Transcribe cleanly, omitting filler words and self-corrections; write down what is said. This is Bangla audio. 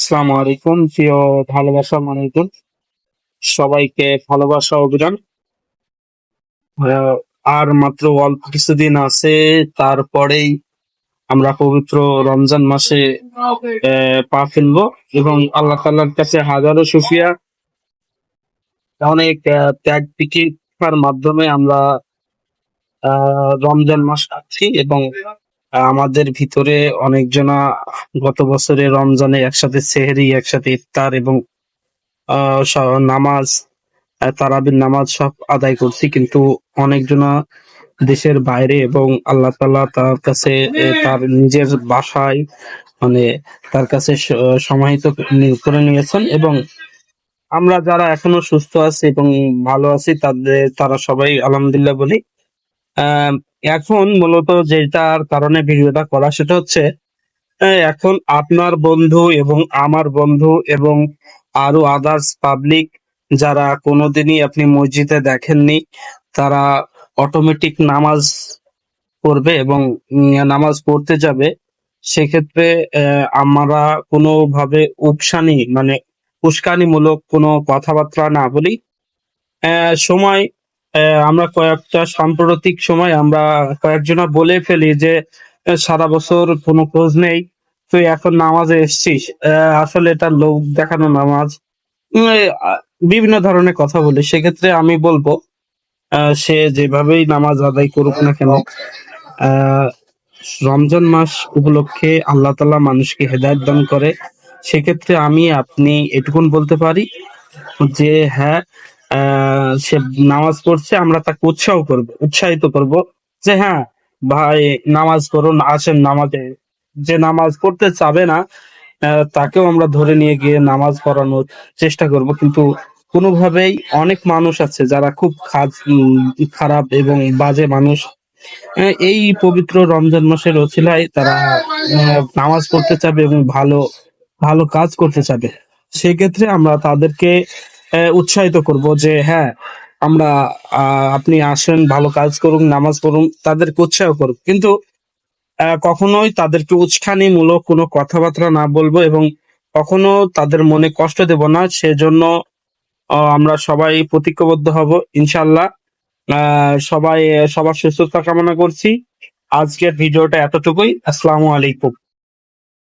আসসালামু আলাইকুম প্রিয় ভালোবাসা মানুষজন, সবাইকে ভালোবাসা অভিযান। আহ, আর মাত্র অল্প কিছুদিন আছে, তারপরেই আমরা পবিত্র রমজান মাসে পা ফেলবো এবং আল্লাহ তাআলার কাছে হাজারো শুকরিয়া। অনেক ত্যাগ তিতিক্ষার মাধ্যমে আমরা রমজান মাস আছি এবং আমাদের ভিতরে অনেকজনা গত বছরে রমজানে একসাথে সেহরি, একসাথে ইফতার এবং নামাজ, তারাবির নামাজ সব আদায় করছি, কিন্তু অনেকজনা দেশের বাইরে এবং আল্লাহ তাআলা তার কাছে তার নিজের বাসায়, মানে তার কাছে সমাহিত করে নিয়েছেন। এবং আমরা যারা এখনো সুস্থ আছি এবং ভালো আছি, তারা সবাই আলহামদুলিল্লাহ বলি। আহ, এখন মূলত যেটার কারণে ভিডিওটা করা, সেটা হচ্ছে এখন আপনার বন্ধু এবং আমার বন্ধু এবং আরো আদার্স পাবলিক যারা কোনোদিনই আপনি মসজিদে দেখেননি, তারা অটোমেটিক নামাজ পড়বে এবং নামাজ পড়তে যাবে। সেক্ষেত্রে আমরা কোনোভাবে উস্কানিমূলক কোনো কথাবার্তা না বলি। সময় আমরা কয়েকটা সাম্প্রতিক সময় আমরা কয়েকজনা বলে ফেলি যে সারা বছর কোনো খোঁজ নেই, তুই এখন নামাজে এসেছিস। আসলে এটা লোক দেখানো নামাজ। উম, এ, আ- বিভিন্ন ধরনের কথা বলি। সেক্ষেত্রে আমি বলবো, সে যেভাবেই নামাজ আদায় করুক না কেন, আহ রমজান মাস উপলক্ষে আল্লাহ তাআলা মানুষকে হেদায়েত দান করে। সেক্ষেত্রে আমি আপনি এটুকুন বলতে পারি যে হ্যাঁ, সে নামাজ পড়ছে, আমরা তাকে উৎসাহিত করব যে হ্যাঁ ভাই, নামাজ পড়ুন, আসেন নামাজে। যে নামাজ পড়তে চাবে না, তাকেও আমরা ধরে নিয়ে গিয়ে নামাজ পড়ানোর চেষ্টা করব। কিন্তু কোনোভাবেই অনেক মানুষ আছে যারা খুব খারাপ এবং বাজে মানুষ, এই পবিত্র রমজান মাসের অছিলায় তারা নামাজ পড়তে চাবে এবং ভালো ভালো কাজ করতে চাবে। সেক্ষেত্রে আমরা তাদেরকে উৎসাহিত করব যে হ্যাঁ, আমরা আপনি আসেন, ভালো কাজ করুন, নামাজ পড়ুন, তাদেরকে উৎসাহ করুন। কিন্তু কখনোই তাদেরকে উস্কানিমূলক কোনো কথাবার্তা না বলবো এবং কখনো তাদের মনে কষ্ট দেব না। সেজন্য আমরা সবাই প্রতিজ্ঞাবদ্ধ হব ইনশাআল্লাহ। সবাই সবার সুস্থতা কামনা করছি। আজকের ভিডিওটা এতটুকুই। আসসালামু আলাইকুম।